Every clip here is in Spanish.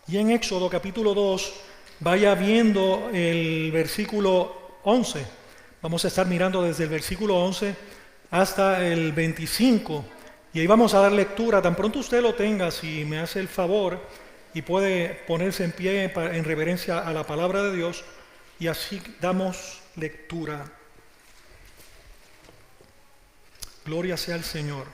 Y en Éxodo capítulo 2, vaya viendo el versículo 11. Vamos a estar mirando desde el versículo 11 hasta el 25. Y ahí vamos a dar lectura. Tan pronto usted lo tenga, si me hace el favor, y puede ponerse en pie en reverencia a la palabra de Dios, y así damos lectura. Gloria sea al Señor.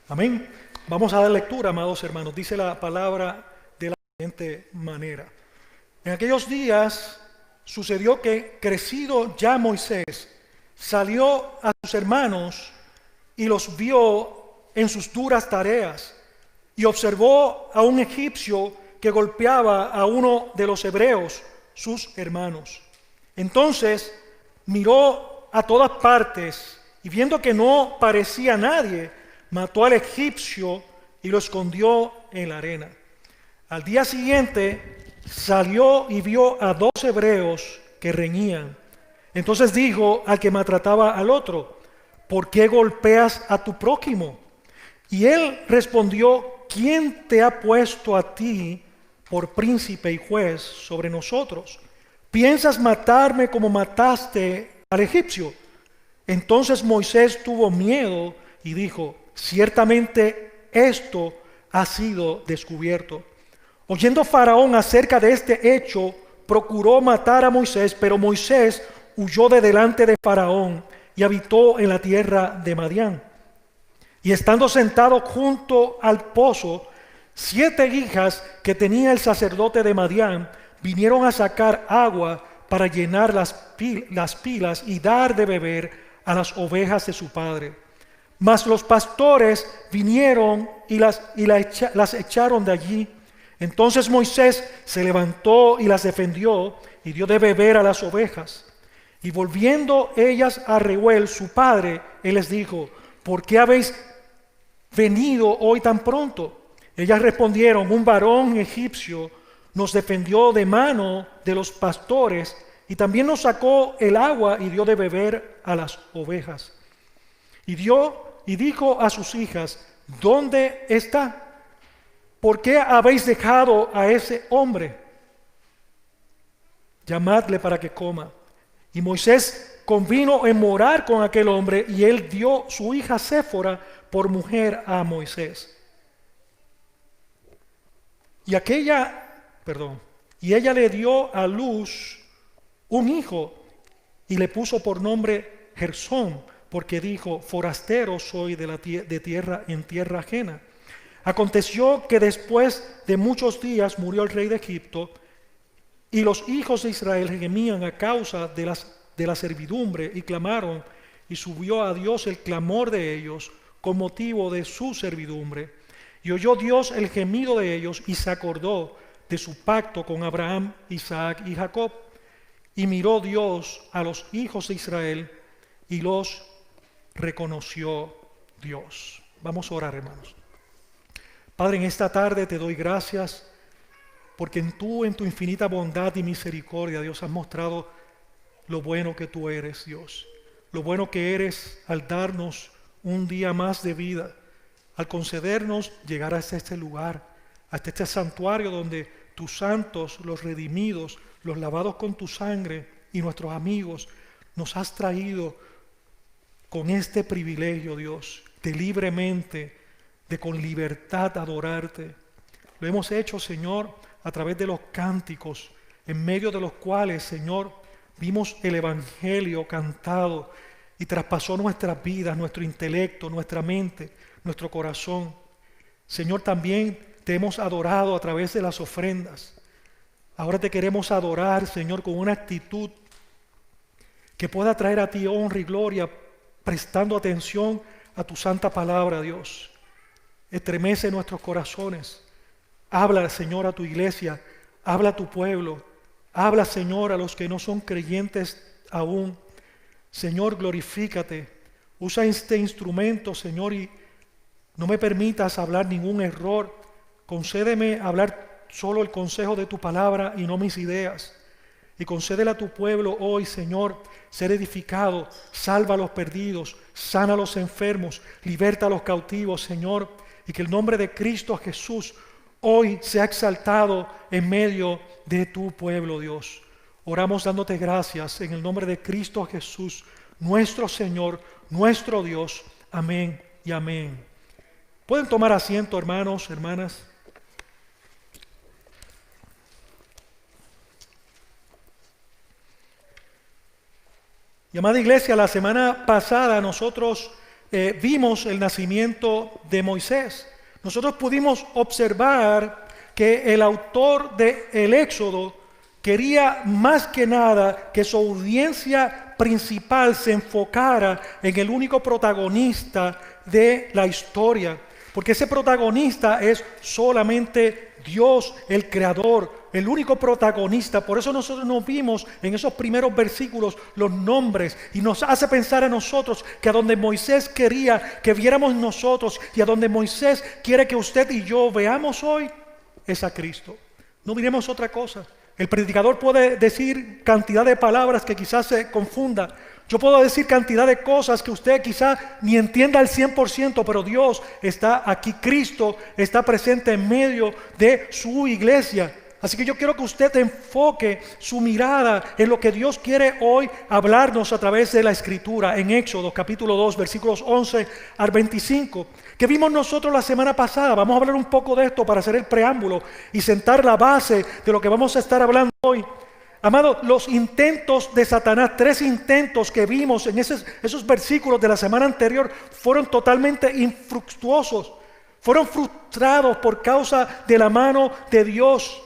Amén. Vamos a dar lectura, amados hermanos. Dice la palabra de la siguiente manera. En aquellos días sucedió que, crecido ya Moisés, salió a sus hermanos y los vio en sus duras tareas, y observó a un egipcio que golpeaba a uno de los hebreos, sus hermanos. Entonces miró a todas partes, y viendo que no parecía nadie, mató al egipcio y lo escondió en la arena. Al día siguiente salió y vio a dos hebreos que reñían. Entonces dijo al que maltrataba al otro: ¿por qué golpeas a tu prójimo? Y él respondió: ¿quién te ha puesto a ti por príncipe y juez sobre nosotros? ¿Piensas matarme como mataste al egipcio? Entonces Moisés tuvo miedo y dijo: ciertamente esto ha sido descubierto. Oyendo Faraón acerca de este hecho, procuró matar a Moisés, pero Moisés huyó de delante de Faraón y habitó en la tierra de Madián. Y estando sentado junto al pozo, 7 hijas que tenía el sacerdote de Madián vinieron a sacar agua para llenar las pilas y dar de beber a las ovejas de su padre. Mas los pastores vinieron y las echaron de allí. Entonces Moisés se levantó y las defendió y dio de beber a las ovejas. Y volviendo ellas a Reuel, su padre, él les dijo: ¿por qué habéis venido hoy tan pronto? Ellas respondieron: un varón egipcio nos defendió de mano de los pastores y también nos sacó el agua y dio de beber a las ovejas. Y dijo a sus hijas: ¿dónde está? ¿Por qué habéis dejado a ese hombre? Llamadle para que coma. Y Moisés convino en morar con aquel hombre, y él dio su hija Séfora por mujer a Moisés. Y ella le dio a luz un hijo y le puso por nombre Gersón, porque dijo: forastero soy en tierra ajena. Aconteció que después de muchos días murió el rey de Egipto, y los hijos de Israel gemían a causa de la servidumbre y clamaron, y subió a Dios el clamor de ellos con motivo de su servidumbre. Y oyó Dios el gemido de ellos y se acordó de su pacto con Abraham, Isaac y Jacob. Y miró Dios a los hijos de Israel y los reconoció Dios. Vamos a orar, hermanos. Padre, en esta tarde te doy gracias porque en tu infinita bondad y misericordia, Dios, has mostrado lo bueno que tú eres, Dios. Lo bueno que eres al darnos un día más de vida, al concedernos llegar hasta este lugar, hasta este santuario donde tus santos, los redimidos, los lavados con tu sangre y nuestros amigos, nos has traído con este privilegio, Dios, de libremente, de con libertad adorarte. Lo hemos hecho, Señor, a través de los cánticos, en medio de los cuales, Señor, vimos el Evangelio cantado y traspasó nuestras vidas, nuestro intelecto, nuestra mente, nuestro corazón. Señor, también te hemos adorado a través de las ofrendas. Ahora te queremos adorar, Señor, con una actitud que pueda traer a ti honra y gloria, prestando atención a tu santa palabra, Dios. Estremece nuestros corazones. Habla, Señor, a tu iglesia. Habla a tu pueblo. Habla, Señor, a los que no son creyentes aún. Señor, glorifícate. Usa este instrumento, Señor, y no me permitas hablar ningún error. Concédeme hablar solo el consejo de tu palabra y no mis ideas. y concédele a tu pueblo hoy, Señor, ser edificado. Salva a los perdidos, sana a los enfermos, liberta a los cautivos, Señor, y que el nombre de Cristo Jesús hoy sea exaltado en medio de tu pueblo, Dios. Oramos dándote gracias en el nombre de Cristo Jesús, nuestro Señor, nuestro Dios. Amén y amén. Pueden tomar asiento, hermanos, hermanas. Y amada iglesia, la semana pasada nosotros vimos el nacimiento de Moisés. Nosotros pudimos observar que el autor del Éxodo quería más que nada que su audiencia principal se enfocara en el único protagonista de la historia, porque ese protagonista es solamente Dios, el Creador, el único protagonista. Por eso nosotros nos vimos en esos primeros versículos los nombres, y nos hace pensar a nosotros que a donde Moisés quería que viéramos nosotros y a donde Moisés quiere que usted y yo veamos hoy es a Cristo. No miremos otra cosa. El predicador puede decir cantidad de palabras que quizás se confunda. Yo puedo decir cantidad de cosas que usted quizás ni entienda al 100%, pero Dios está aquí. Cristo está presente en medio de su iglesia. Así que yo quiero que usted enfoque su mirada en lo que Dios quiere hoy hablarnos a través de la Escritura. En Éxodo capítulo 2, versículos 11 al 25, que vimos nosotros la semana pasada. Vamos a hablar un poco de esto para hacer el preámbulo y sentar la base de lo que vamos a estar hablando hoy. Amado, los intentos de Satanás, 3 intentos que vimos en esos versículos de la semana anterior, fueron totalmente infructuosos. Fueron frustrados por causa de la mano de Dios.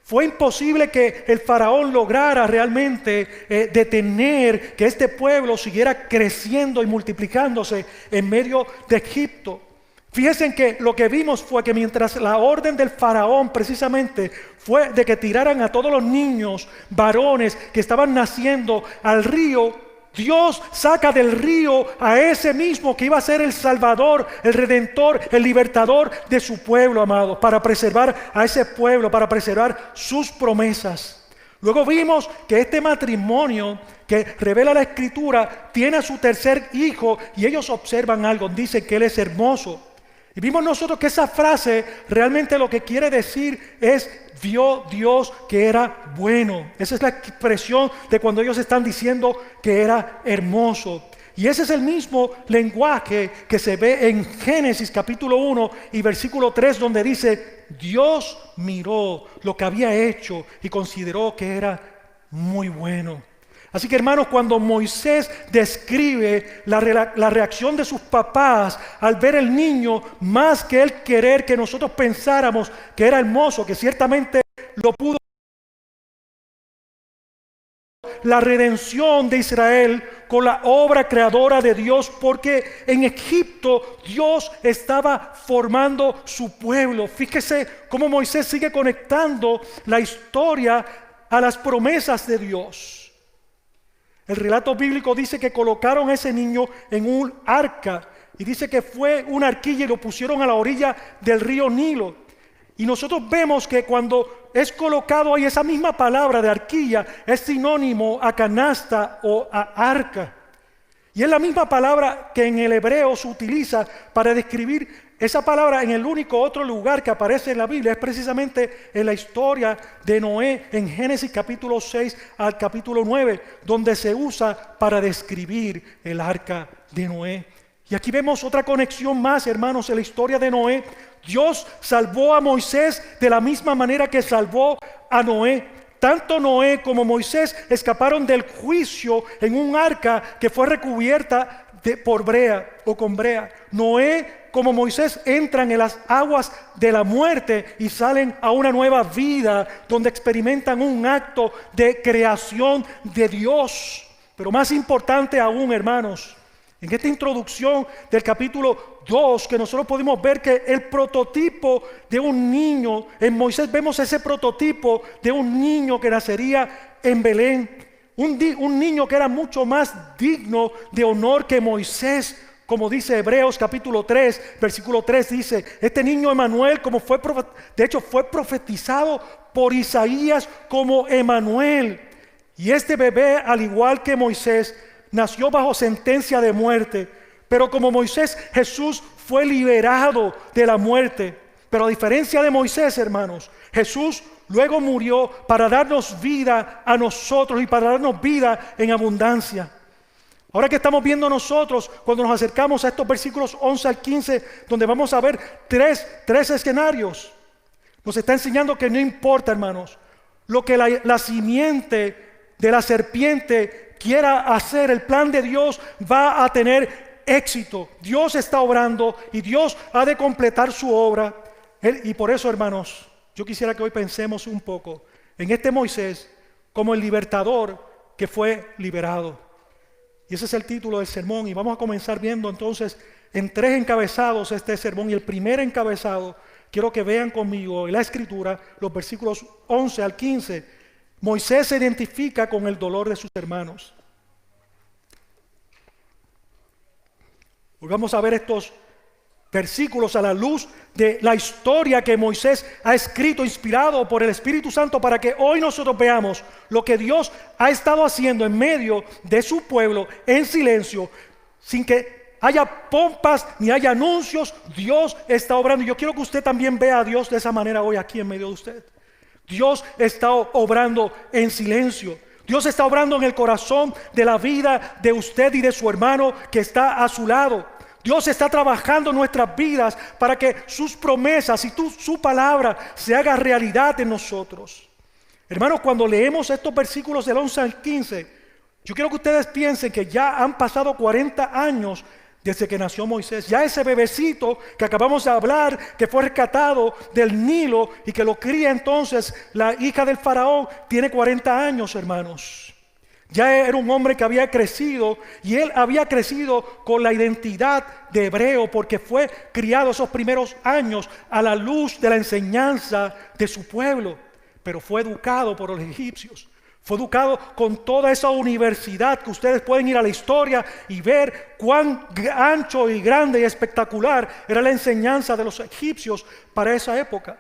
Fue imposible que el faraón lograra realmente detener que este pueblo siguiera creciendo y multiplicándose en medio de Egipto. Fíjense que lo que vimos fue que mientras la orden del faraón precisamente fue de que tiraran a todos los niños varones que estaban naciendo al río, Dios saca del río a ese mismo que iba a ser el Salvador, el Redentor, el Libertador de su pueblo, amado, para preservar a ese pueblo, para preservar sus promesas. Luego vimos que este matrimonio que revela la Escritura tiene a su tercer hijo y ellos observan algo, dicen que él es hermoso. Y vimos nosotros que esa frase realmente lo que quiere decir es: vio Dios que era bueno. Esa es la expresión de cuando ellos están diciendo que era hermoso. Y ese es el mismo lenguaje que se ve en Génesis capítulo 1 y versículo 3, donde dice: Dios miró lo que había hecho y consideró que era muy bueno. Así que, hermanos, cuando Moisés describe la reacción de sus papás al ver el niño, más que el querer que nosotros pensáramos que era hermoso, que ciertamente lo pudo, la redención de Israel con la obra creadora de Dios, porque en Egipto Dios estaba formando su pueblo. Fíjese cómo Moisés sigue conectando la historia a las promesas de Dios. El relato bíblico dice que colocaron a ese niño en un arca, y dice que fue una arquilla y lo pusieron a la orilla del río Nilo. Y nosotros vemos que cuando es colocado ahí, esa misma palabra de arquilla es sinónimo a canasta o a arca. Y es la misma palabra que en el hebreo se utiliza para describir esa palabra. En el único otro lugar que aparece en la Biblia es precisamente en la historia de Noé, en Génesis capítulo 6 al capítulo 9, donde se usa para describir el arca de Noé. Y aquí vemos otra conexión más, hermanos, en la historia de Noé. Dios salvó a Moisés de la misma manera que salvó a Noé. Tanto Noé como Moisés escaparon del juicio en un arca que fue recubierta por brea o con brea. Noé como Moisés entran en las aguas de la muerte y salen a una nueva vida donde experimentan un acto de creación de Dios. Pero más importante aún, hermanos, en esta introducción del capítulo 2, que nosotros podemos ver que el prototipo de un niño, en Moisés vemos ese prototipo de un niño que nacería en Belén, un niño que era mucho más digno de honor que Moisés, como dice Hebreos capítulo 3, versículo 3, dice: este niño Emanuel, como de hecho fue profetizado por Isaías como Emanuel. Y este bebé, al igual que Moisés, nació bajo sentencia de muerte. Pero como Moisés, Jesús fue liberado de la muerte. Pero a diferencia de Moisés, hermanos, Jesús luego murió para darnos vida a nosotros y para darnos vida en abundancia. Ahora que estamos viendo nosotros, cuando nos acercamos a estos versículos 11 al 15, donde vamos a ver tres escenarios, nos está enseñando que no importa, hermanos, lo que la simiente de la serpiente quiera hacer, el plan de Dios va a tener éxito. Dios está obrando y Dios ha de completar su obra. Y por eso, hermanos, yo quisiera que hoy pensemos un poco en este Moisés como el libertador que fue liberado. Y ese es el título del sermón, y vamos a comenzar viendo entonces en 3 encabezados este sermón. Y el primer encabezado, quiero que vean conmigo en la escritura los versículos 11 al 15. Moisés se identifica con el dolor de sus hermanos. Hoy vamos a ver estos versículos a la luz de la historia que Moisés ha escrito, inspirado por el Espíritu Santo, para que hoy nosotros veamos lo que Dios ha estado haciendo en medio de su pueblo, en silencio, sin que haya pompas ni haya anuncios. Dios está obrando. Y yo quiero que usted también vea a Dios de esa manera hoy aquí en medio de usted. Dios está obrando en silencio. Dios está obrando en el corazón de la vida de usted y de su hermano que está a su lado. Dios está trabajando en nuestras vidas para que sus promesas y su palabra se haga realidad en nosotros. Hermanos, cuando leemos estos versículos del 11 al 15, yo quiero que ustedes piensen que ya han pasado 40 años desde que nació Moisés. Ya ese bebecito que acabamos de hablar, que fue rescatado del Nilo y que lo cría entonces la hija del faraón, tiene 40 años, hermanos. Ya era un hombre que había crecido, y él había crecido con la identidad de hebreo, porque fue criado esos primeros años a la luz de la enseñanza de su pueblo. Pero fue educado por los egipcios. Fue educado con toda esa universidad que ustedes pueden ir a la historia y ver cuán ancho y grande y espectacular era la enseñanza de los egipcios para esa época.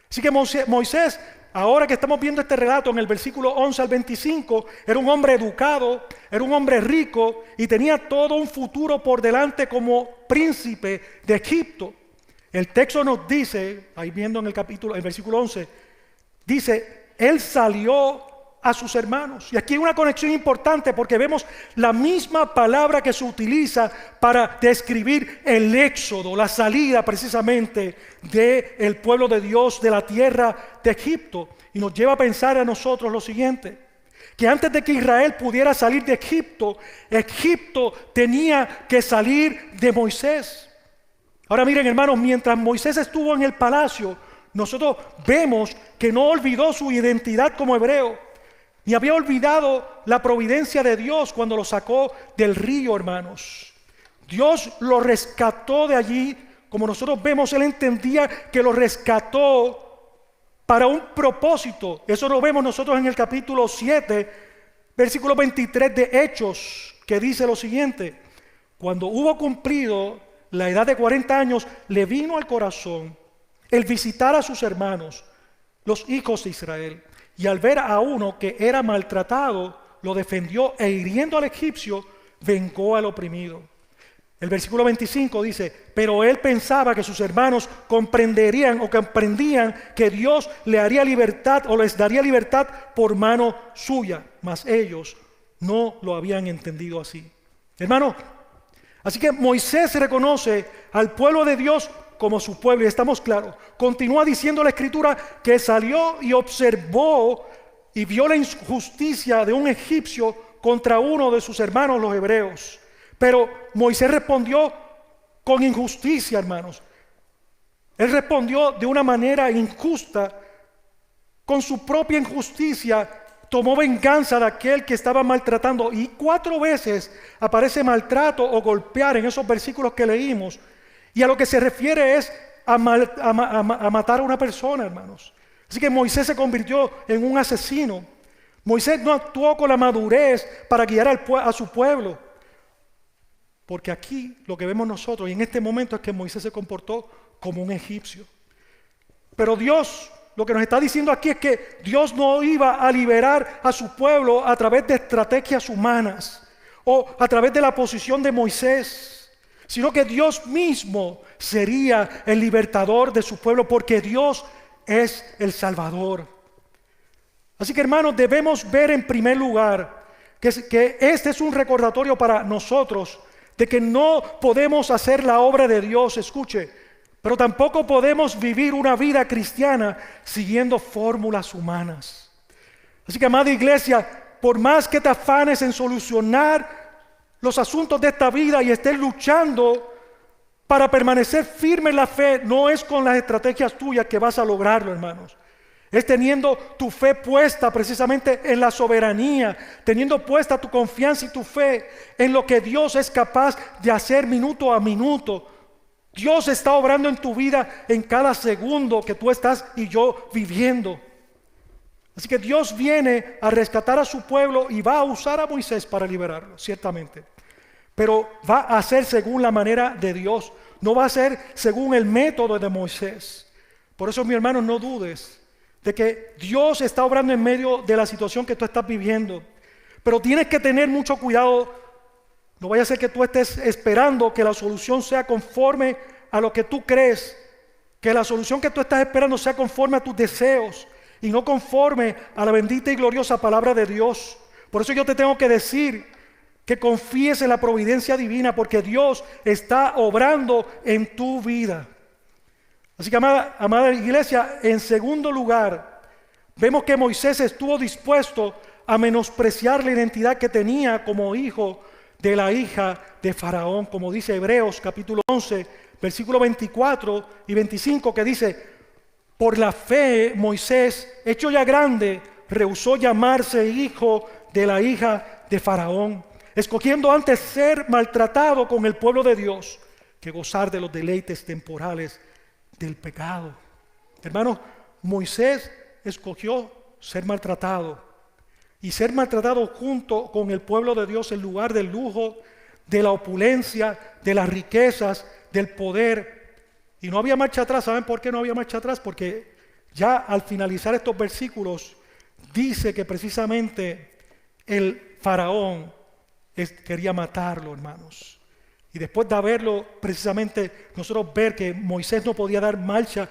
Así que Moisés, ahora que estamos viendo este relato en el versículo 11 al 25, era un hombre educado, era un hombre rico y tenía todo un futuro por delante como príncipe de Egipto. El texto nos dice, ahí viendo en el versículo 11, dice, él salió a sus hermanos. Y aquí hay una conexión importante, porque vemos la misma palabra que se utiliza para describir el éxodo, la salida precisamente del pueblo de Dios de la tierra de Egipto. Y nos lleva a pensar a nosotros lo siguiente: que antes de que Israel pudiera salir de Egipto, Egipto tenía que salir de Moisés. Ahora miren, hermanos, mientras Moisés estuvo en el palacio, nosotros vemos que no olvidó su identidad como hebreo, ni había olvidado la providencia de Dios cuando lo sacó del río, hermanos. Dios lo rescató de allí. Como nosotros vemos, él entendía que lo rescató para un propósito. Eso lo vemos nosotros en el capítulo 7, versículo 23 de Hechos, que dice lo siguiente: cuando hubo cumplido la edad de 40 años, le vino al corazón el visitar a sus hermanos, los hijos de Israel. Y al ver a uno que era maltratado, lo defendió, e hiriendo al egipcio, vengó al oprimido. El versículo 25 dice: pero él pensaba que sus hermanos comprenderían o comprendían que Dios le haría libertad o les daría libertad por mano suya, mas ellos no lo habían entendido así. Hermano, así que Moisés reconoce al pueblo de Dios como su pueblo, y estamos claros. Continúa diciendo la escritura que salió y observó y vio la injusticia de un egipcio contra uno de sus hermanos los hebreos. Pero Moisés respondió con injusticia, hermanos. Él respondió de una manera injusta, con su propia injusticia. Tomó venganza de aquel que estaba maltratando, y 4 veces aparece maltrato o golpear en esos versículos que leímos. Y a lo que se refiere es a matar a una persona, hermanos. Así que Moisés se convirtió en un asesino. Moisés no actuó con la madurez para guiar a su pueblo. Porque aquí lo que vemos nosotros, y en este momento, es que Moisés se comportó como un egipcio. Pero Dios lo que nos está diciendo aquí es que Dios no iba a liberar a su pueblo a través de estrategias humanas o a través de la posición de Moisés, sino que Dios mismo sería el libertador de su pueblo, porque Dios es el Salvador. Así que, hermanos, debemos ver en primer lugar que este es un recordatorio para nosotros de que no podemos hacer la obra de Dios, escuche, pero tampoco podemos vivir una vida cristiana siguiendo fórmulas humanas. Así que, amada iglesia, por más que te afanes en solucionar los asuntos de esta vida y estés luchando para permanecer firme en la fe, no es con las estrategias tuyas que vas a lograrlo, hermanos. Es teniendo tu fe puesta precisamente en la soberanía, teniendo puesta tu confianza y tu fe en lo que Dios es capaz de hacer minuto a minuto. Dios está obrando en tu vida en cada segundo que tú estás y yo viviendo. Así que Dios viene a rescatar a su pueblo y va a usar a Moisés para liberarlo, ciertamente. Pero va a ser según la manera de Dios, no va a ser según el método de Moisés. Por eso, mi hermano, no dudes de que Dios está obrando en medio de la situación que tú estás viviendo. Pero tienes que tener mucho cuidado. No vaya a ser que tú estés esperando que la solución sea conforme a lo que tú crees, que la solución que tú estás esperando sea conforme a tus deseos y no conforme a la bendita y gloriosa palabra de Dios. Por eso yo te tengo que decir que confíes en la providencia divina, porque Dios está obrando en tu vida. Así que, amada iglesia, en segundo lugar, vemos que Moisés estuvo dispuesto a menospreciar la identidad que tenía como hijo de la hija de Faraón, como dice Hebreos capítulo 11, versículo 24 y 25, que dice: por la fe Moisés, hecho ya grande, rehusó llamarse hijo de la hija de Faraón, escogiendo antes ser maltratado con el pueblo de Dios que gozar de los deleites temporales del pecado. Hermanos, Moisés escogió ser maltratado, y ser maltratado junto con el pueblo de Dios en lugar del lujo, de la opulencia, de las riquezas, del poder. Y no había marcha atrás. ¿Saben por qué no había marcha atrás? Porque ya al finalizar estos versículos dice que precisamente el faraón quería matarlo, hermanos. Y después de haberlo, precisamente, nosotros ver que Moisés no podía dar marcha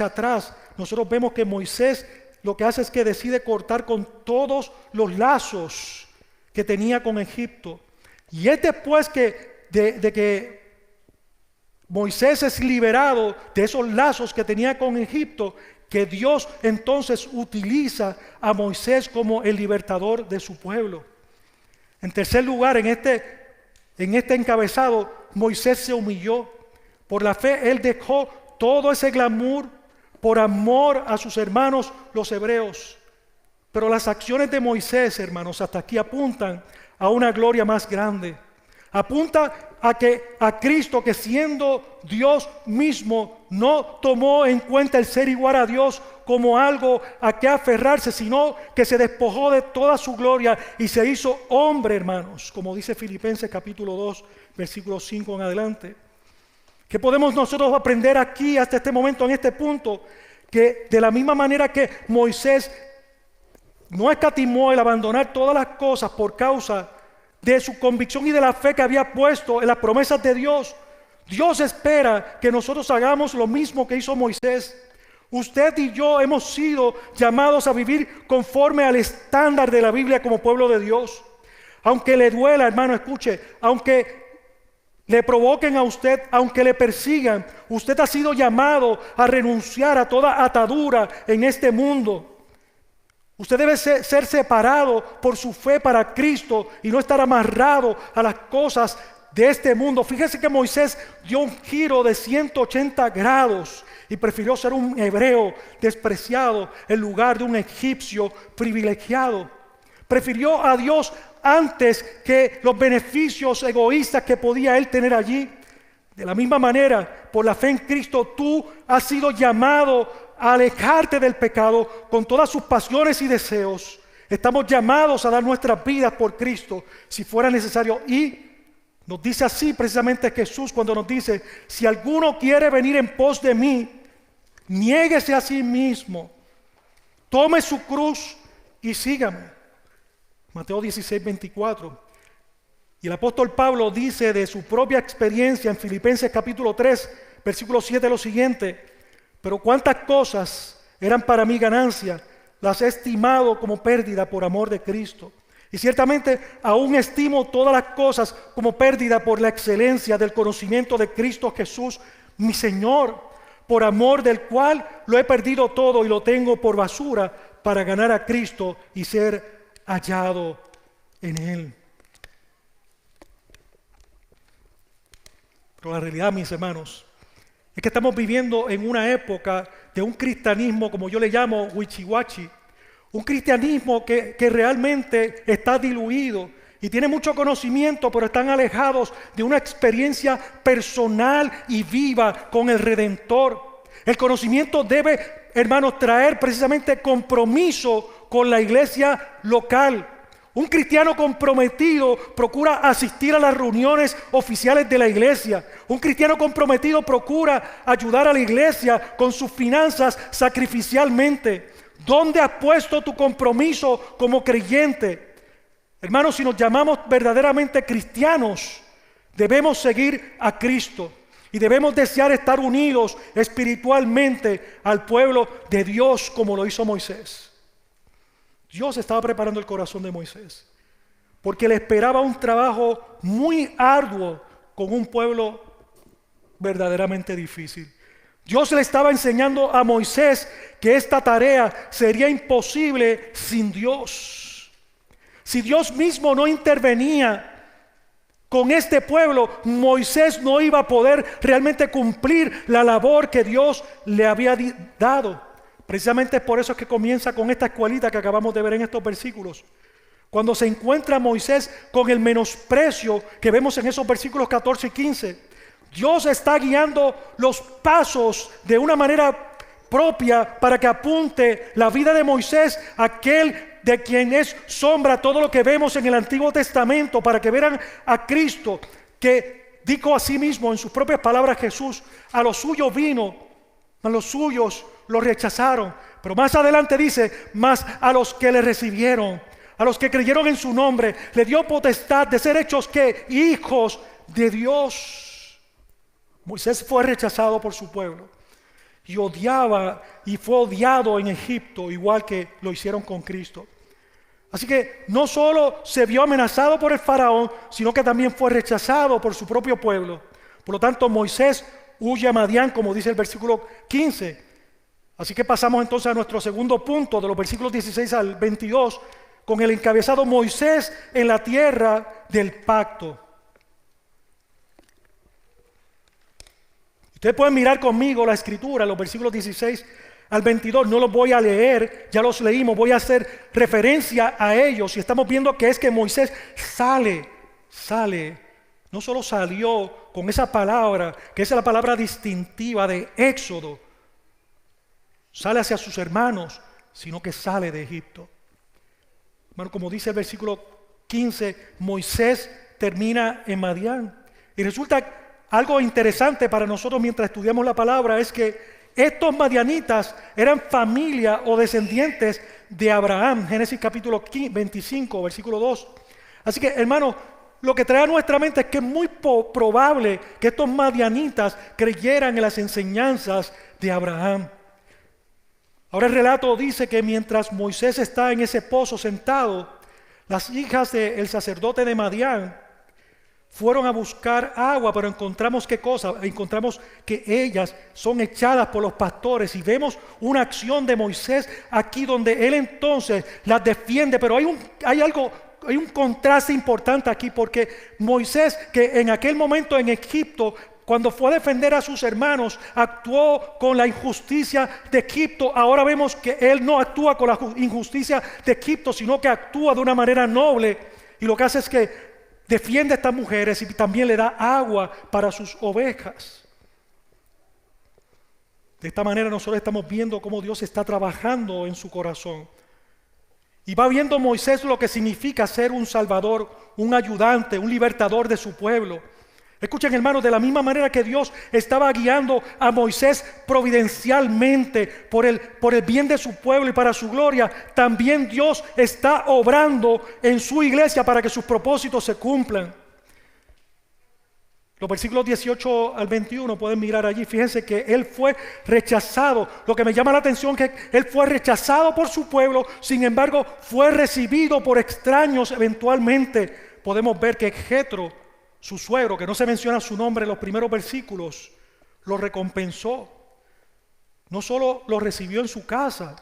atrás, nosotros vemos que Moisés lo que hace es que decide cortar con todos los lazos que tenía con Egipto. Y es después de que Moisés es liberado de esos lazos que tenía con Egipto, que Dios entonces utiliza a Moisés como el libertador de su pueblo. En tercer lugar, en este encabezado, Moisés se humilló. Por la fe, él dejó todo ese glamour por amor a sus hermanos los hebreos. Pero las acciones de Moisés, hermanos, hasta aquí apuntan a una gloria más grande. Apunta a Cristo, que siendo Dios mismo, no tomó en cuenta el ser igual a Dios como algo a que aferrarse, sino que se despojó de toda su gloria y se hizo hombre, hermanos, como dice Filipenses capítulo 2, versículo 5 en adelante. ¿Qué podemos nosotros aprender aquí hasta este momento, en este punto? Que de la misma manera que Moisés no escatimó el abandonar todas las cosas por causa de su convicción y de la fe que había puesto en las promesas de Dios, Dios espera que nosotros hagamos lo mismo que hizo Moisés. Usted y yo hemos sido llamados a vivir conforme al estándar de la Biblia como pueblo de Dios. Aunque le duela, hermano, escuche, aunque le provoquen a usted, aunque le persigan, usted ha sido llamado a renunciar a toda atadura en este mundo. Usted debe ser separado por su fe para Cristo y no estar amarrado a las cosas de este mundo. Fíjese que Moisés dio un giro de 180 grados y prefirió ser un hebreo despreciado en lugar de un egipcio privilegiado. Prefirió a Dios antes que los beneficios egoístas que podía él tener allí. De la misma manera, por la fe en Cristo, tú has sido llamado a alejarte del pecado con todas sus pasiones y deseos. Estamos llamados a dar nuestras vidas por Cristo si fuera necesario. Y nos dice así precisamente Jesús cuando nos dice: si alguno quiere venir en pos de mí, niéguese a sí mismo, Tome su cruz y sígame. Mateo 16:24. Y el apóstol Pablo dice de su propia experiencia en Filipenses capítulo 3, versículo 7 lo siguiente: pero cuántas cosas eran para mí ganancia, las he estimado como pérdida por amor de Cristo. Y ciertamente aún estimo todas las cosas como pérdida por la excelencia del conocimiento de Cristo Jesús, mi Señor, por amor del cual lo he perdido todo y lo tengo por basura para ganar a Cristo y ser hallado en Él. Pero la realidad, mis hermanos, es que estamos viviendo en una época de un cristianismo, como yo le llamo, wichiwachi. Un cristianismo que realmente está diluido y tiene mucho conocimiento, pero están alejados de una experiencia personal y viva con el Redentor. El conocimiento debe, hermanos, traer precisamente compromiso con la iglesia local. Un cristiano comprometido procura asistir a las reuniones oficiales de la iglesia. Un cristiano comprometido procura ayudar a la iglesia con sus finanzas sacrificialmente. ¿Dónde has puesto tu compromiso como creyente? Hermanos, si nos llamamos verdaderamente cristianos, debemos seguir a Cristo y debemos desear estar unidos espiritualmente al pueblo de Dios como lo hizo Moisés. Dios estaba preparando el corazón de Moisés porque le esperaba un trabajo muy arduo con un pueblo verdaderamente difícil. Dios le estaba enseñando a Moisés que esta tarea sería imposible sin Dios. Si Dios mismo no intervenía con este pueblo, Moisés no iba a poder realmente cumplir la labor que Dios le había dado. Precisamente por eso es que comienza con esta escuelita que acabamos de ver en estos versículos. Cuando se encuentra Moisés con el menosprecio que vemos en esos versículos 14 y 15, Dios está guiando los pasos de una manera propia para que apunte la vida de Moisés a aquel de quien es sombra todo lo que vemos en el Antiguo Testamento, para que vean a Cristo, que dijo a sí mismo en sus propias palabras Jesús: a los suyos vino, a los suyos lo rechazaron. Pero más adelante dice: mas a los que le recibieron, a los que creyeron en su nombre, le dio potestad de ser hechos ¿qué? Hijos de Dios. Moisés fue rechazado por su pueblo y odiaba y fue odiado en Egipto, igual que lo hicieron con Cristo. Así que no solo se vio amenazado por el faraón, sino que también fue rechazado por su propio pueblo. Por lo tanto, Moisés huye a Madián, como dice el versículo 15. Así que pasamos entonces a nuestro segundo punto, de los versículos 16 al 22, con el encabezado: Moisés en la tierra del pacto. Ustedes pueden mirar conmigo la escritura, los versículos 16 al 22, no los voy a leer, ya los leímos, voy a hacer referencia a ellos y estamos viendo que es que Moisés sale, no solo salió con esa palabra, que es la palabra distintiva de Éxodo, sale hacia sus hermanos, sino que sale de Egipto. Bueno, como dice el versículo 15, Moisés termina en Madián y resulta algo interesante para nosotros mientras estudiamos la palabra es que estos madianitas eran familia o descendientes de Abraham. Génesis capítulo 25, versículo 2. Así que, hermanos, lo que trae a nuestra mente es que es muy probable que estos madianitas creyeran en las enseñanzas de Abraham. Ahora el relato dice que mientras Moisés está en ese pozo sentado, las hijas del sacerdote de Madián fueron a buscar agua, pero encontramos ¿qué cosa? Encontramos que ellas son echadas por los pastores y vemos una acción de Moisés aquí donde él entonces las defiende, pero hay un contraste importante aquí, porque Moisés, que en aquel momento en Egipto, cuando fue a defender a sus hermanos, actuó con la injusticia de Egipto. Ahora vemos que él no actúa con la injusticia de Egipto, sino que actúa de una manera noble y lo que hace es que defiende a estas mujeres y también le da agua para sus ovejas. De esta manera nosotros estamos viendo cómo Dios está trabajando en su corazón. Y va viendo Moisés lo que significa ser un salvador, un ayudante, un libertador de su pueblo. Escuchen, hermanos, de la misma manera que Dios estaba guiando a Moisés providencialmente por el bien de su pueblo y para su gloria, también Dios está obrando en su iglesia para que sus propósitos se cumplan. Los versículos 18 al 21 pueden mirar allí. Fíjense que él fue rechazado. Lo que me llama la atención es que él fue rechazado por su pueblo, sin embargo fue recibido por extraños eventualmente. Podemos ver que Jetro, su suegro, que no se menciona su nombre en los primeros versículos, lo recompensó. No solo lo recibió en su casa,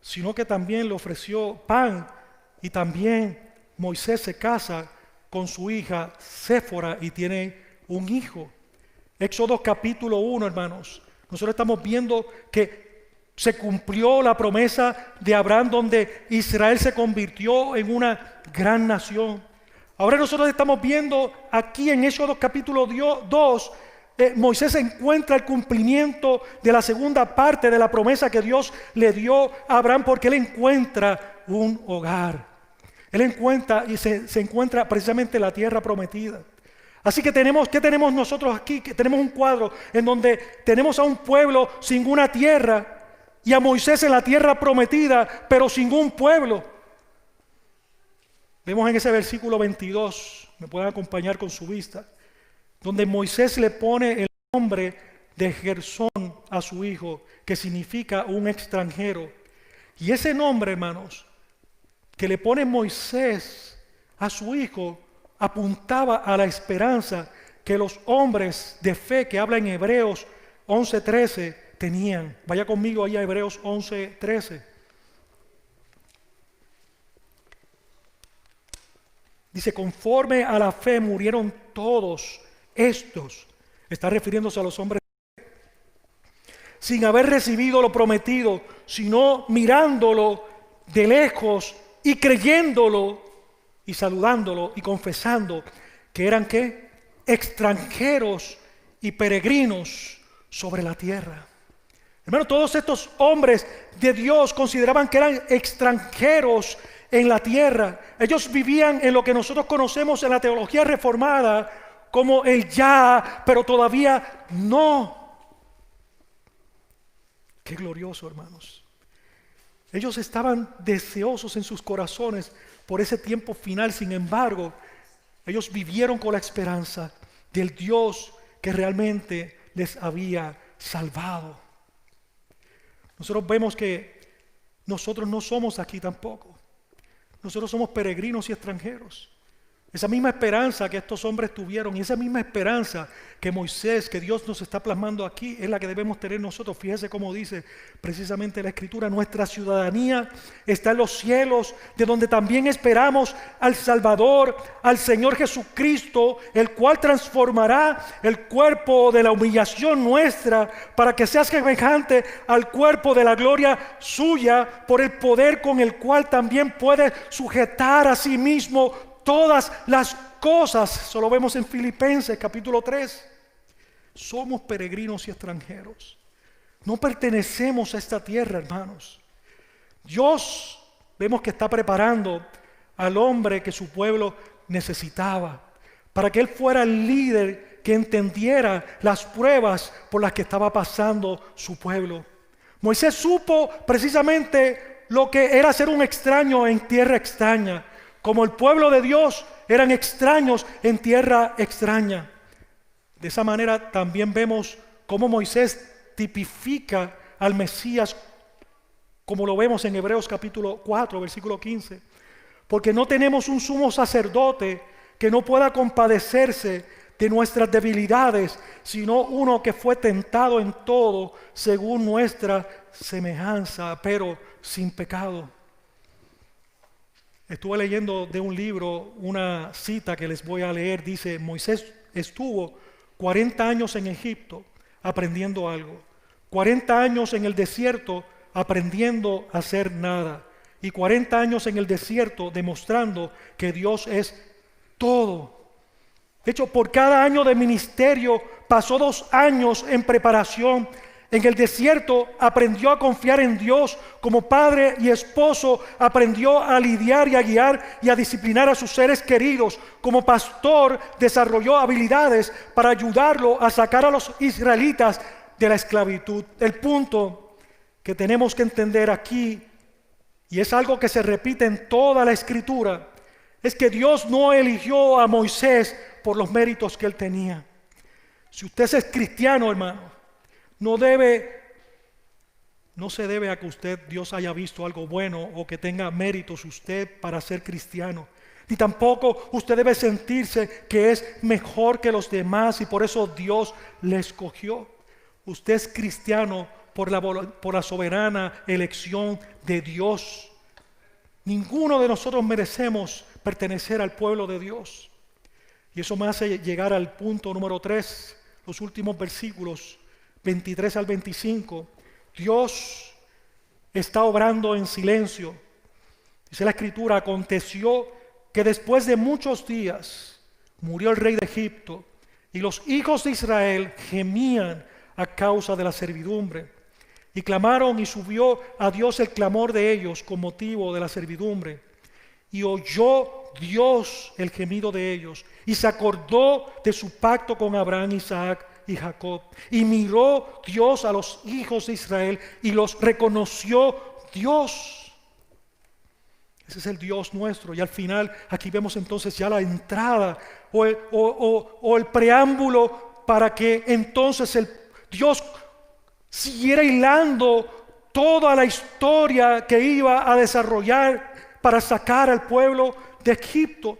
sino que también le ofreció pan. Y también Moisés se casa con su hija Séfora y tiene un hijo. Éxodo capítulo 1, hermanos. Nosotros estamos viendo que se cumplió la promesa de Abraham, donde Israel se convirtió en una gran nación. Ahora nosotros estamos viendo aquí en Éxodo capítulo 2, Moisés encuentra el cumplimiento de la segunda parte de la promesa que Dios le dio a Abraham, porque él encuentra un hogar. Él encuentra y se encuentra precisamente la tierra prometida. Así que ¿qué tenemos nosotros aquí? Que tenemos un cuadro en donde tenemos a un pueblo sin una tierra y a Moisés en la tierra prometida, pero sin un pueblo. Vemos en ese versículo 22, me pueden acompañar con su vista, donde Moisés le pone el nombre de Gersón a su hijo, que significa un extranjero. Y ese nombre, hermanos, que le pone Moisés a su hijo, apuntaba a la esperanza que los hombres de fe que hablan en Hebreos 11:13 tenían. Vaya conmigo ahí a Hebreos 11:13. Dice, conforme a la fe murieron todos estos. Está refiriéndose a los hombres de fe, sin haber recibido lo prometido, sino mirándolo de lejos y creyéndolo y saludándolo y confesando que eran ¿qué? Extranjeros y peregrinos sobre la tierra. Hermano, todos estos hombres de Dios consideraban que eran extranjeros en la tierra. Ellos vivían en lo que nosotros conocemos en la teología reformada como el ya, pero todavía no. Qué glorioso, hermanos. Ellos estaban deseosos en sus corazones por ese tiempo final. Sin embargo, ellos vivieron con la esperanza del Dios que realmente les había salvado. Nosotros vemos que nosotros no somos aquí tampoco. Nosotros somos peregrinos y extranjeros. Esa misma esperanza que estos hombres tuvieron y esa misma esperanza que Moisés, que Dios nos está plasmando aquí, es la que debemos tener nosotros. Fíjese cómo dice precisamente la Escritura: nuestra ciudadanía está en los cielos, de donde también esperamos al Salvador, al Señor Jesucristo, el cual transformará el cuerpo de la humillación nuestra para que sea semejante al cuerpo de la gloria suya, por el poder con el cual también puede sujetar a sí mismo todas las cosas. Eso lo vemos en Filipenses capítulo 3. Somos peregrinos y extranjeros. No pertenecemos a esta tierra, hermanos. Dios vemos que está preparando al hombre que su pueblo necesitaba, para que él fuera el líder que entendiera las pruebas por las que estaba pasando su pueblo. Moisés supo precisamente lo que era ser un extraño en tierra extraña. Como el pueblo de Dios eran extraños en tierra extraña. De esa manera también vemos cómo Moisés tipifica al Mesías, como lo vemos en Hebreos capítulo 4, versículo 15. Porque no tenemos un sumo sacerdote que no pueda compadecerse de nuestras debilidades, sino uno que fue tentado en todo según nuestra semejanza, pero sin pecado. Estuve leyendo de un libro una cita que les voy a leer. Dice: Moisés estuvo 40 años en Egipto aprendiendo algo, 40 años en el desierto aprendiendo a hacer nada, y 40 años en el desierto demostrando que Dios es todo. De hecho, por cada año de ministerio pasó 2 años en preparación. En el desierto aprendió a confiar en Dios. Como padre y esposo aprendió a lidiar y a guiar y a disciplinar a sus seres queridos. Como pastor desarrolló habilidades para ayudarlo a sacar a los israelitas de la esclavitud. El punto que tenemos que entender aquí, y es algo que se repite en toda la Escritura, es que Dios no eligió a Moisés por los méritos que él tenía. Si usted es cristiano, hermano, no se debe a que Dios haya visto algo bueno o que tenga méritos usted para ser cristiano. Ni tampoco usted debe sentirse que es mejor que los demás y por eso Dios le escogió. Usted es cristiano por la soberana elección de Dios. Ninguno de nosotros merecemos pertenecer al pueblo de Dios. Y eso me hace llegar al punto número 3, los últimos versículos 23 al 25. Dios está obrando en silencio. Dice la Escritura: aconteció que después de muchos días murió el rey de Egipto, y los hijos de Israel gemían a causa de la servidumbre, y clamaron, y subió a Dios el clamor de ellos con motivo de la servidumbre, y oyó Dios el gemido de ellos, y se acordó de su pacto con Abraham, Isaac y Jacob, y miró Dios a los hijos de Israel y los reconoció Dios. Ese es el Dios nuestro. Y al final aquí vemos entonces ya la entrada o el preámbulo para que entonces el Dios siguiera hilando toda la historia que iba a desarrollar para sacar al pueblo de Egipto.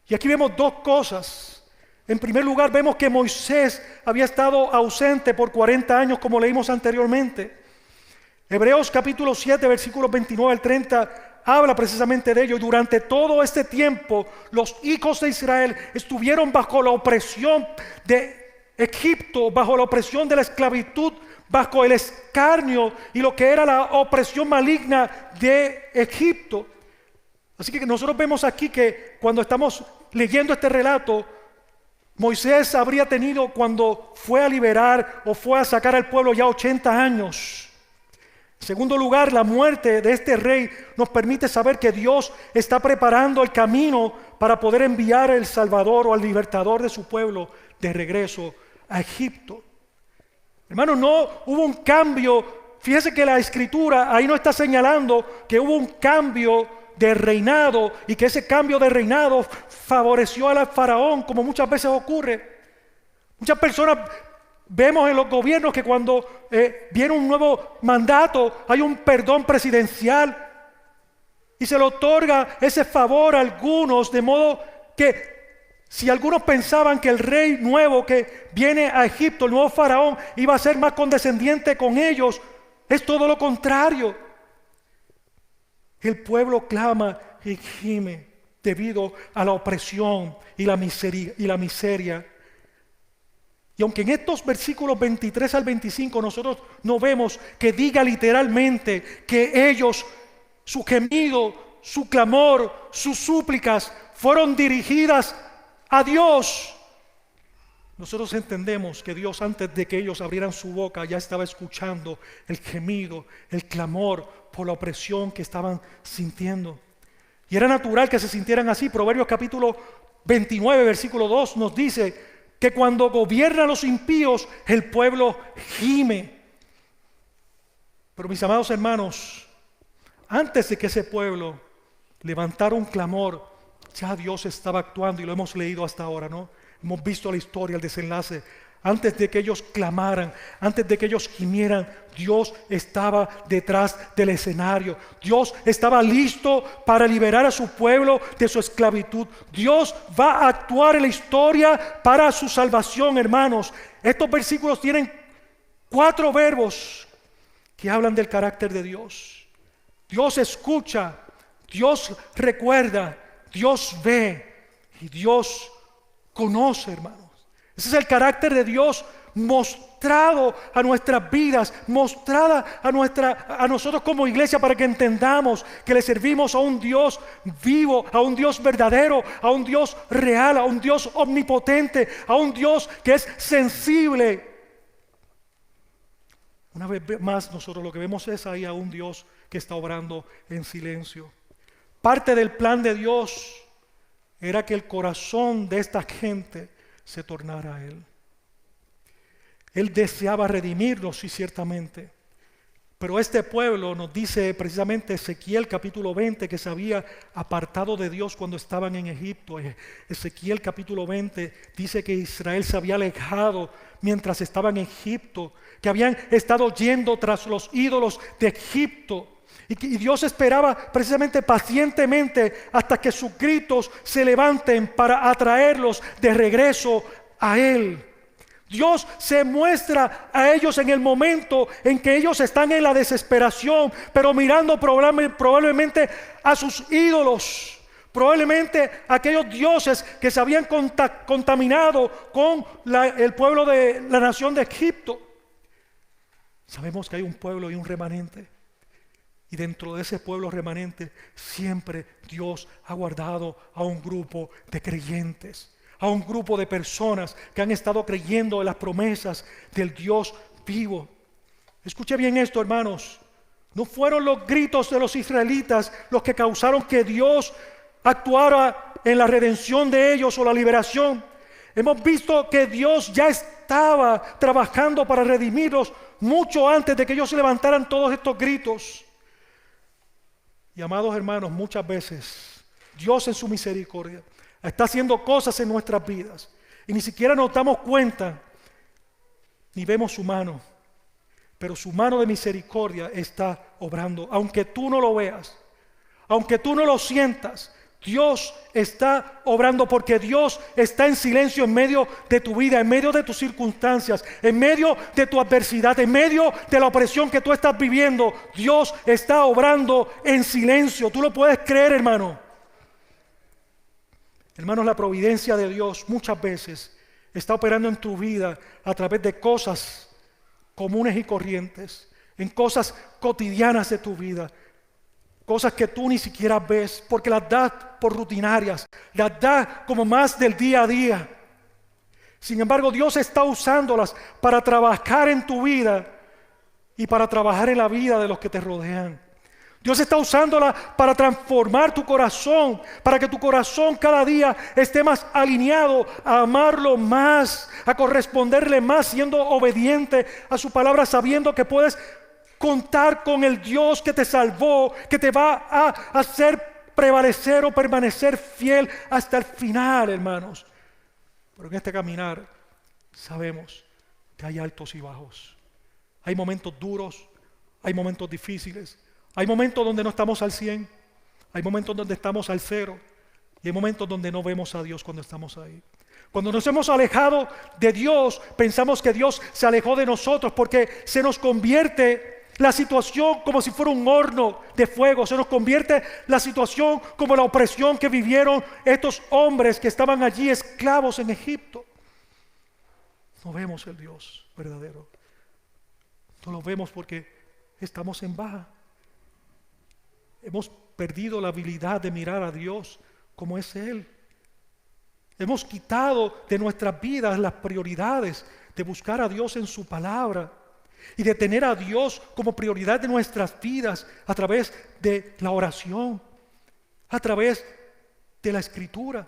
Y aquí vemos dos cosas. En primer lugar, vemos que Moisés había estado ausente por 40 años, como leímos anteriormente. Hebreos capítulo 7, versículos 29 al 30, habla precisamente de ello. Y durante todo este tiempo, los hijos de Israel estuvieron bajo la opresión de Egipto, bajo la opresión de la esclavitud, bajo el escarnio y lo que era la opresión maligna de Egipto. Así que nosotros vemos aquí que cuando estamos leyendo este relato, Moisés habría tenido, cuando fue a liberar o fue a sacar al pueblo, ya 80 años. En segundo lugar, la muerte de este rey nos permite saber que Dios está preparando el camino para poder enviar al Salvador o al libertador de su pueblo de regreso a Egipto. Hermano, no hubo un cambio. Fíjese que la Escritura ahí no está señalando que hubo un cambio de reinado y que ese cambio de reinado favoreció al faraón, como muchas veces ocurre. Muchas personas vemos en los gobiernos que cuando viene un nuevo mandato hay un perdón presidencial y se le otorga ese favor a algunos, de modo que si algunos pensaban que el rey nuevo que viene a Egipto, el nuevo faraón, iba a ser más condescendiente con ellos, es todo lo contrario. El pueblo clama y gime debido a la opresión y la miseria. Y aunque en estos versículos 23 al 25 nosotros no vemos que diga literalmente que ellos, su gemido, su clamor, sus súplicas fueron dirigidas a Dios, nosotros entendemos que Dios, antes de que ellos abrieran su boca, ya estaba escuchando el gemido, el clamor por la opresión que estaban sintiendo. Y era natural que se sintieran así. Proverbios capítulo 29, versículo 2 nos dice que cuando gobiernan los impíos, el pueblo gime. Pero mis amados hermanos, antes de que ese pueblo levantara un clamor, ya Dios estaba actuando, y lo hemos leído hasta ahora, ¿no? Hemos visto la historia, el desenlace. Antes de que ellos clamaran, antes de que ellos gimieran, Dios estaba detrás del escenario. Dios estaba listo para liberar a su pueblo de su esclavitud. Dios va a actuar en la historia para su salvación, hermanos. Estos versículos tienen 4 verbos que hablan del carácter de Dios. Dios escucha, Dios recuerda, Dios ve y Dios conoce, hermanos. Ese es el carácter de Dios mostrado a nuestras vidas, mostrada a nosotros como iglesia, para que entendamos que le servimos a un Dios vivo, a un Dios verdadero, a un Dios real, a un Dios omnipotente, a un Dios que es sensible Una vez más nosotros lo que vemos es ahí a un Dios que está obrando en silencio. Parte del plan de Dios era que el corazón de esta gente se tornara a Él. Él deseaba redimirlos, sí, ciertamente. Pero este pueblo, nos dice precisamente Ezequiel capítulo 20, que se había apartado de Dios cuando estaban en Egipto. Ezequiel capítulo 20 dice que Israel se había alejado mientras estaba en Egipto, que habían estado yendo tras los ídolos de Egipto. Y Dios esperaba precisamente pacientemente hasta que sus gritos se levanten para atraerlos de regreso a Él. Dios se muestra a ellos en el momento en que ellos están en la desesperación, pero mirando probablemente a sus ídolos, probablemente aquellos dioses que se habían contaminado con el pueblo de la nación de Egipto. Sabemos que hay un pueblo y un remanente, y dentro de ese pueblo remanente siempre Dios ha guardado a un grupo de creyentes, a un grupo de personas que han estado creyendo en las promesas del Dios vivo. Escuche bien esto, hermanos. No fueron los gritos de los israelitas los que causaron que Dios actuara en la redención de ellos o la liberación. Hemos visto que Dios ya estaba trabajando para redimirlos mucho antes de que ellos levantaran todos estos gritos. Y amados hermanos, muchas veces Dios en su misericordia está haciendo cosas en nuestras vidas y ni siquiera nos damos cuenta ni vemos su mano, pero su mano de misericordia está obrando. Aunque tú no lo veas, aunque tú no lo sientas, Dios está obrando, porque Dios está en silencio en medio de tu vida, en medio de tus circunstancias, en medio de tu adversidad, en medio de la opresión que tú estás viviendo. Dios está obrando en silencio. Tú lo puedes creer, hermano. Hermanos, la providencia de Dios muchas veces está operando en tu vida a través de cosas comunes y corrientes, en cosas cotidianas de tu vida, cosas que tú ni siquiera ves porque las das por rutinarias, las das como más del día a día. Sin embargo, Dios está usándolas para trabajar en tu vida y para trabajar en la vida de los que te rodean. Dios está usándola para transformar tu corazón, para que tu corazón cada día esté más alineado a amarlo más, a corresponderle más, siendo obediente a su palabra, sabiendo que puedes contar con el Dios que te salvó, que te va a hacer prevalecer o permanecer fiel hasta el final, hermanos. Pero en este caminar sabemos que hay altos y bajos. Hay momentos duros, hay momentos difíciles. Hay momentos donde no estamos al 100, hay momentos donde estamos al 0, y hay momentos donde no vemos a Dios cuando estamos ahí. Cuando nos hemos alejado de Dios, pensamos que Dios se alejó de nosotros, porque se nos convierte la situación como si fuera un horno de fuego. Se nos convierte la situación como la opresión que vivieron estos hombres que estaban allí esclavos en Egipto. No vemos el Dios verdadero. No lo vemos porque estamos en baja. Hemos perdido la habilidad de mirar a Dios como es Él. Hemos quitado de nuestras vidas las prioridades de buscar a Dios en su palabra y de tener a Dios como prioridad de nuestras vidas a través de la oración, a través de la escritura.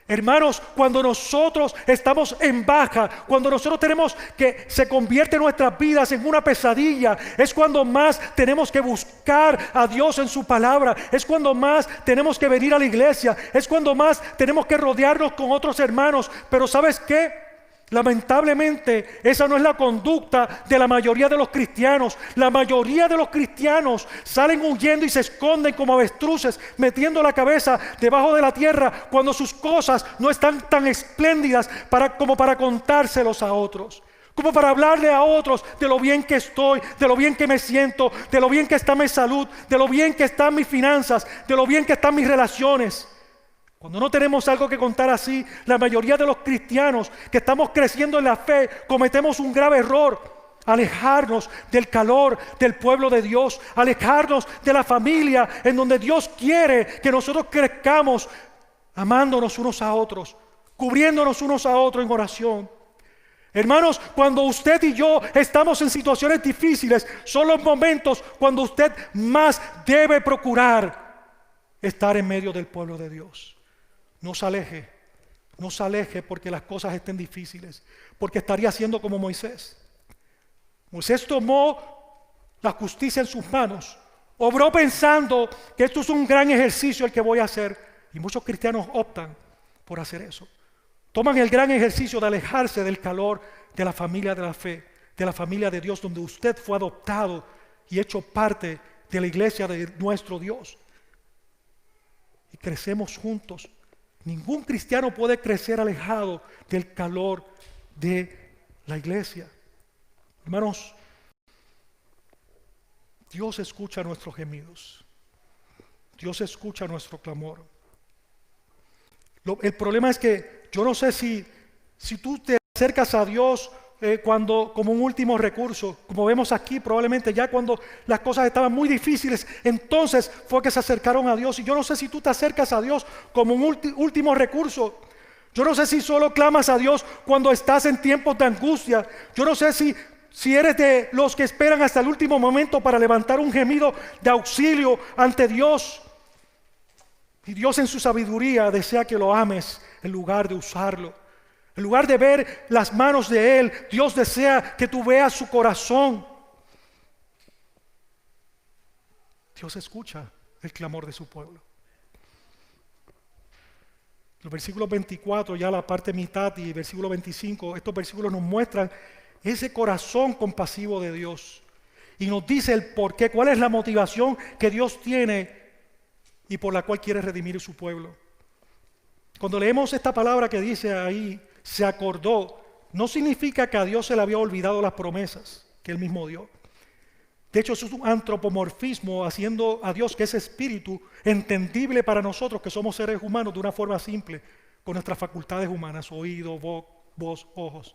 Hermanos, cuando nosotros estamos en baja, cuando nosotros tenemos que se convierte nuestras vidas en una pesadilla, es cuando más tenemos que buscar a Dios en su palabra, es cuando más tenemos que venir a la iglesia, es cuando más tenemos que rodearnos con otros hermanos. Pero ¿sabes qué? Lamentablemente, esa no es la conducta de la mayoría de los cristianos. La mayoría de los cristianos salen huyendo y se esconden como avestruces, metiendo la cabeza debajo de la tierra cuando sus cosas no están tan espléndidas como para contárselos a otros, como para hablarle a otros de lo bien que estoy, de lo bien que me siento, de lo bien que está mi salud, de lo bien que están mis finanzas, de lo bien que están mis relaciones. Cuando no tenemos algo que contar así, la mayoría de los cristianos que estamos creciendo en la fe cometemos un grave error: alejarnos del calor del pueblo de Dios, alejarnos de la familia en donde Dios quiere que nosotros crezcamos, amándonos unos a otros, cubriéndonos unos a otros en oración. Hermanos, cuando usted y yo estamos en situaciones difíciles, son los momentos cuando usted más debe procurar estar en medio del pueblo de Dios. No se aleje porque las cosas estén difíciles, porque estaría siendo como Moisés. Moisés tomó la justicia en sus manos, obró pensando que esto es un gran ejercicio el que voy a hacer, y muchos cristianos optan por hacer eso. Toman el gran ejercicio de alejarse del calor de la familia de la fe, de la familia de Dios, donde usted fue adoptado y hecho parte de la iglesia de nuestro Dios. Y crecemos juntos. Ningún cristiano puede crecer alejado del calor de la iglesia. Hermanos, Dios escucha nuestros gemidos. Dios escucha nuestro clamor. El problema es que yo no sé si tú te acercas a Dios cuando como un último recurso, como vemos aquí, probablemente ya cuando las cosas estaban muy difíciles, entonces fue que se acercaron a Dios. Y yo no sé si tú te acercas a Dios como un último recurso. Yo no sé si solo clamas a Dios cuando estás en tiempos de angustia. Yo no sé si eres de los que esperan hasta el último momento para levantar un gemido de auxilio ante Dios. Y Dios en su sabiduría desea que lo ames en lugar de usarlo. En lugar de ver las manos de Él, Dios desea que tú veas su corazón. Dios escucha el clamor de su pueblo. Los versículos 24, ya la parte mitad, y versículo 25, estos versículos nos muestran ese corazón compasivo de Dios. Y nos dice el por qué, cuál es la motivación que Dios tiene y por la cual quiere redimir a su pueblo. Cuando leemos esta palabra que dice ahí, se acordó, no significa que a Dios se le había olvidado las promesas que Él mismo dio. De hecho, eso es un antropomorfismo, haciendo a Dios, que es espíritu, entendible para nosotros que somos seres humanos de una forma simple, con nuestras facultades humanas, oído, voz, ojos.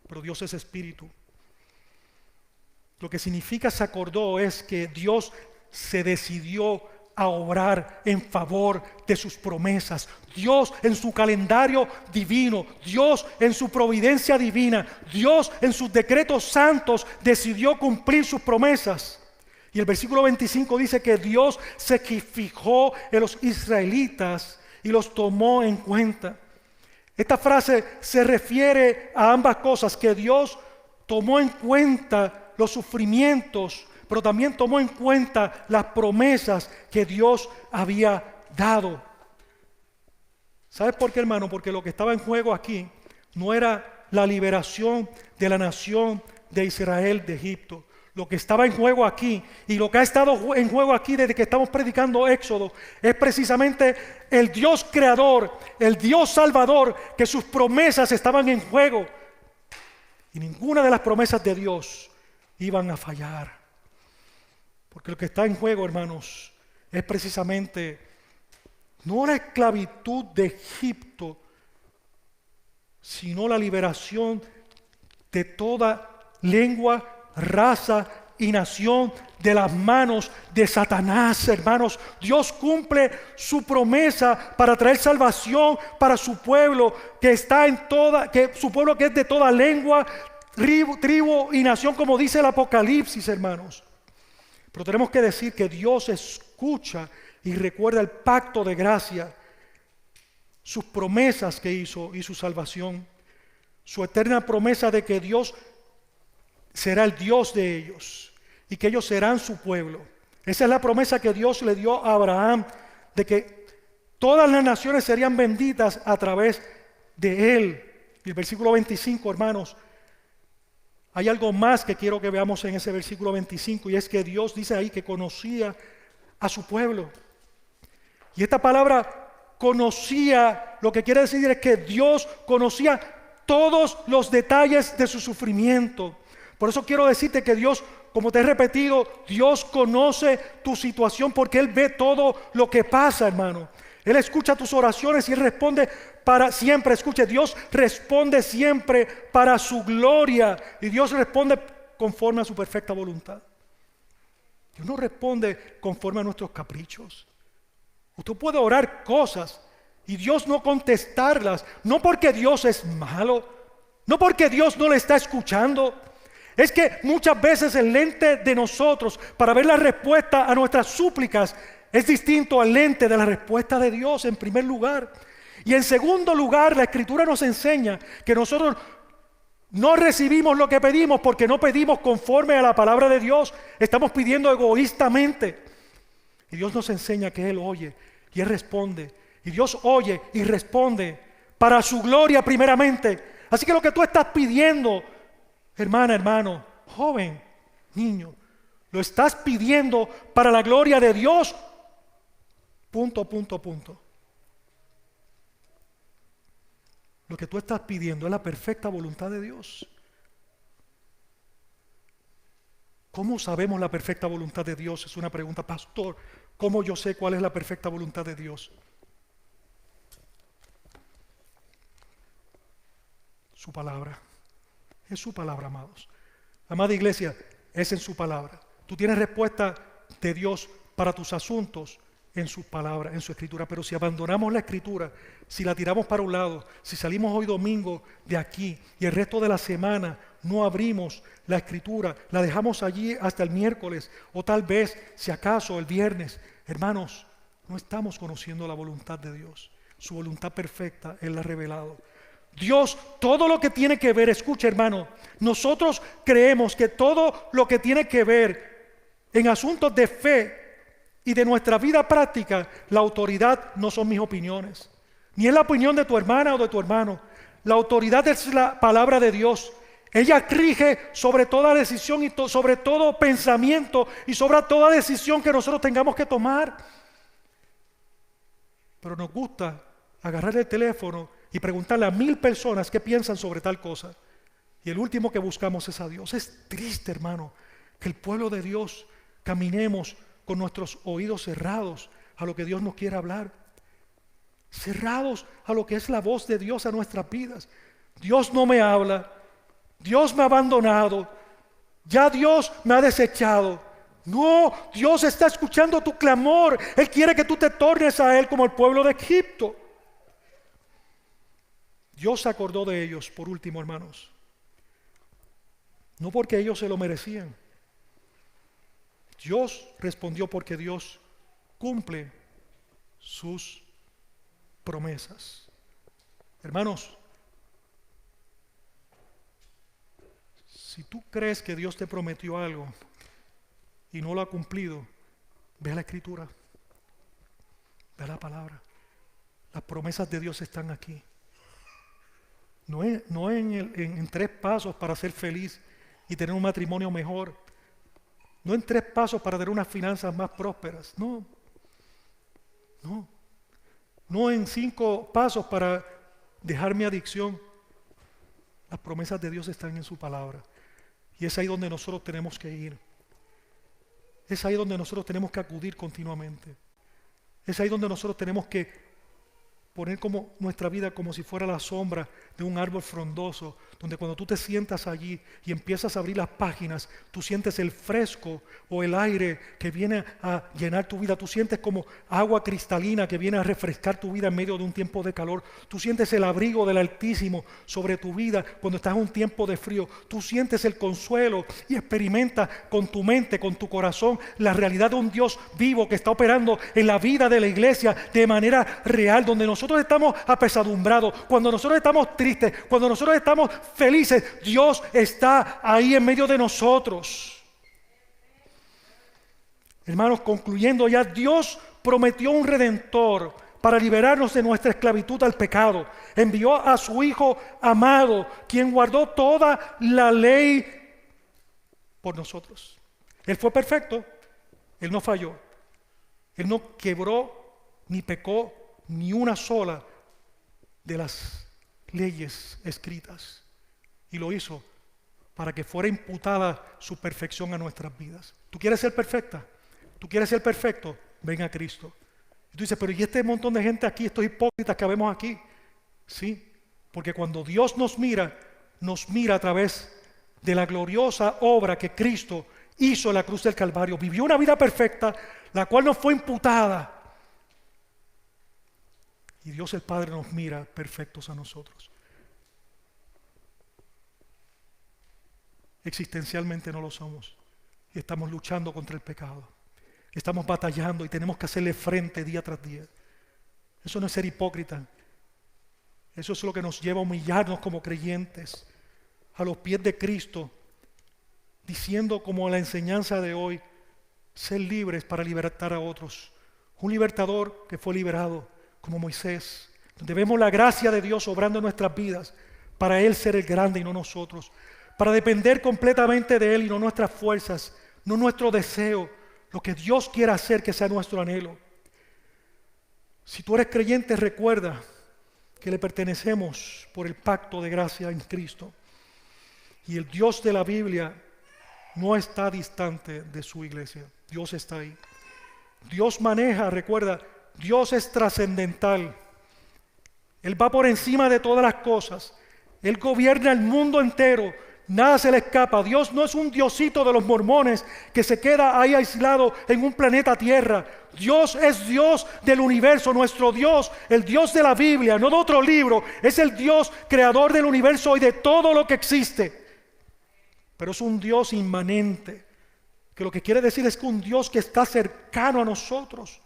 Pero Dios es espíritu. Lo que significa se acordó es que Dios se decidió a obrar en favor de sus promesas. Dios en su calendario divino, Dios en su providencia divina, Dios en sus decretos santos decidió cumplir sus promesas. Y el versículo 25 dice que Dios se fijó en los israelitas y los tomó en cuenta. Esta frase se refiere a ambas cosas, que Dios tomó en cuenta los sufrimientos, pero también tomó en cuenta las promesas que Dios había dado. ¿Sabes por qué, hermano? Porque lo que estaba en juego aquí no era la liberación de la nación de Israel de Egipto. Lo que estaba en juego aquí, y lo que ha estado en juego aquí desde que estamos predicando Éxodo, es precisamente el Dios creador, el Dios salvador, que sus promesas estaban en juego. Y ninguna de las promesas de Dios iban a fallar. Porque lo que está en juego, hermanos, es precisamente no la esclavitud de Egipto, sino la liberación de toda lengua, raza y nación de las manos de Satanás, hermanos. Dios cumple su promesa para traer salvación para su pueblo que está su pueblo que es de toda lengua, tribu y nación, como dice el Apocalipsis, hermanos. Pero tenemos que decir que Dios escucha y recuerda el pacto de gracia, sus promesas que hizo y su salvación, su eterna promesa de que Dios será el Dios de ellos y que ellos serán su pueblo. Esa es la promesa que Dios le dio a Abraham, de que todas las naciones serían benditas a través de él. Y el versículo 25, hermanos, hay algo más que quiero que veamos en ese versículo 25, y es que Dios dice ahí que conocía a su pueblo. Y esta palabra conocía, lo que quiere decir es que Dios conocía todos los detalles de su sufrimiento. Por eso quiero decirte que Dios, como te he repetido, Dios conoce tu situación porque Él ve todo lo que pasa, hermano. Él escucha tus oraciones y Él responde para siempre. Escuche, Dios responde siempre para su gloria y Dios responde conforme a su perfecta voluntad. Dios no responde conforme a nuestros caprichos. Usted puede orar cosas y Dios no contestarlas, no porque Dios es malo, No porque Dios no le está escuchando. Es que muchas veces el lente de nosotros para ver la respuesta a nuestras súplicas es distinto al lente de la respuesta de Dios en primer lugar. Y en segundo lugar, la Escritura nos enseña que nosotros no recibimos lo que pedimos porque no pedimos conforme a la palabra de Dios. Estamos pidiendo egoístamente. Y Dios nos enseña que Él oye y Él responde. Y Dios oye y responde para su gloria primeramente. Así que lo que tú estás pidiendo, hermana, hermano, joven, niño, lo estás pidiendo para la gloria de Dios. Punto, punto, punto. Lo que tú estás pidiendo es la perfecta voluntad de Dios. ¿Cómo sabemos la perfecta voluntad de Dios? Es una pregunta, pastor. ¿Cómo yo sé cuál es la perfecta voluntad de Dios? Su palabra. Es su palabra, amados. Amada iglesia, es en su palabra. Tú tienes respuesta de Dios para tus asuntos en su palabra, en su escritura. Pero si abandonamos la escritura, si la tiramos para un lado, si salimos hoy domingo de aquí y el resto de la semana no abrimos la escritura, la dejamos allí hasta el miércoles o tal vez, si acaso, el viernes, hermanos, no estamos conociendo la voluntad de Dios. Su voluntad perfecta Él la ha revelado. Dios, todo lo que tiene que ver, escucha, hermano, nosotros creemos que todo lo que tiene que ver en asuntos de fe y de nuestra vida práctica, la autoridad no son mis opiniones, ni es la opinión de tu hermana o de tu hermano. La autoridad es la palabra de Dios. Ella rige sobre toda decisión y sobre todo pensamiento y sobre toda decisión que nosotros tengamos que tomar. Pero nos gusta agarrar el teléfono y preguntarle a 1000 personas qué piensan sobre tal cosa. Y el último que buscamos es a Dios. Es triste, hermano, que el pueblo de Dios caminemos con nuestros oídos cerrados a lo que Dios nos quiere hablar. Cerrados a lo que es la voz de Dios a nuestras vidas. Dios no me habla. Dios me ha abandonado. Ya Dios me ha desechado. No, Dios está escuchando tu clamor. Él quiere que tú te tornes a Él como el pueblo de Egipto. Dios se acordó de ellos, por último, hermanos. No porque ellos se lo merecían. Dios respondió porque Dios cumple sus promesas. Hermanos, si tú crees que Dios te prometió algo y no lo ha cumplido, ve a la Escritura, ve a la palabra. Las promesas de Dios están aquí. No en 3 pasos para ser feliz y tener un matrimonio mejor. No en 3 pasos para tener unas finanzas más prósperas. No. No en 5 pasos para dejar mi adicción. Las promesas de Dios están en su palabra. Y es ahí donde nosotros tenemos que ir. Es ahí donde nosotros tenemos que acudir continuamente. Es ahí donde nosotros tenemos que poner como nuestra vida como si fuera la sombra de un árbol frondoso, donde cuando tú te sientas allí y empiezas a abrir las páginas, tú sientes el fresco o el aire que viene a llenar tu vida. Tú sientes como agua cristalina que viene a refrescar tu vida en medio de un tiempo de calor. Tú sientes el abrigo del Altísimo sobre tu vida cuando estás en un tiempo de frío. Tú sientes el consuelo y experimentas con tu mente, con tu corazón, la realidad de un Dios vivo que está operando en la vida de la iglesia de manera real, donde nosotros estamos apesadumbrados, cuando nosotros estamos tristes, cuando nosotros estamos felices, Dios está ahí en medio de nosotros. Hermanos, concluyendo ya, Dios prometió un redentor para liberarnos de nuestra esclavitud al pecado. Envió a su Hijo amado, quien guardó toda la ley por nosotros. Él fue perfecto, Él no falló, Él no quebró ni pecó ni una sola de las leyes escritas, y lo hizo para que fuera imputada su perfección a nuestras vidas. ¿Tú quieres ser perfecta? ¿Tú quieres ser perfecto? Ven a Cristo. Y tú dices, pero ¿y este montón de gente aquí, estos hipócritas que vemos aquí? Sí, porque cuando Dios nos mira a través de la gloriosa obra que Cristo hizo en la cruz del Calvario. Vivió una vida perfecta, la cual nos fue imputada. Y Dios el Padre nos mira perfectos a nosotros. existencialmente no lo somos. Y estamos luchando contra el pecado. Estamos batallando y tenemos que hacerle frente día tras día. Eso no es ser hipócrita. Eso es lo que nos lleva a humillarnos como creyentes a los pies de Cristo, diciendo como la enseñanza de hoy, ser libres para libertar a otros. Un libertador que fue liberado como Moisés, donde vemos la gracia de Dios obrando en nuestras vidas para Él ser el grande y no nosotros, para depender completamente de Él y no nuestras fuerzas, no nuestro deseo, lo que Dios quiera hacer que sea nuestro anhelo. Si tú eres creyente, recuerda que le pertenecemos por el pacto de gracia en Cristo. Y el Dios de la Biblia no está distante de su iglesia. Dios está ahí. Dios maneja, recuerda, Dios es trascendental. Él va por encima de todas las cosas. Él gobierna el mundo entero. Nada se le escapa. Dios no es un diosito de los mormones que se queda ahí aislado en un planeta Tierra. Dios es Dios del universo, nuestro Dios, el Dios de la Biblia, no de otro libro. Es el Dios creador del universo y de todo lo que existe. Pero es un Dios inmanente, que lo que quiere decir es que un Dios que está cercano a nosotros.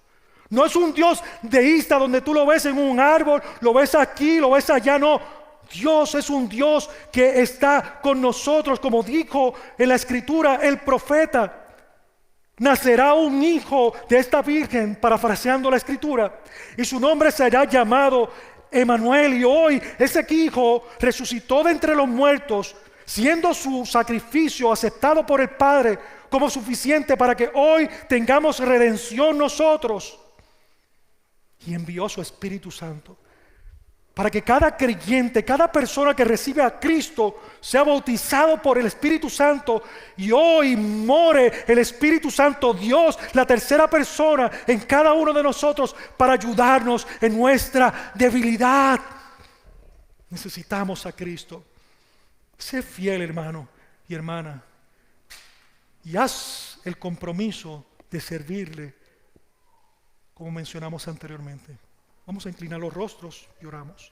No es un Dios deísta donde tú lo ves en un árbol, lo ves aquí, lo ves allá, no. Dios es un Dios que está con nosotros, como dijo en la Escritura el profeta. Nacerá un hijo de esta virgen, parafraseando la Escritura, y su nombre será llamado Emanuel. Y hoy ese hijo resucitó de entre los muertos, siendo su sacrificio aceptado por el Padre como suficiente para que hoy tengamos redención nosotros. Y envió su Espíritu Santo para que cada creyente, cada persona que recibe a Cristo sea bautizado por el Espíritu Santo y hoy more el Espíritu Santo, Dios, la tercera persona en cada uno de nosotros para ayudarnos en nuestra debilidad. Necesitamos a Cristo. Sé fiel, hermano y hermana, y haz el compromiso de servirle como mencionamos anteriormente. Vamos a inclinar los rostros y oramos.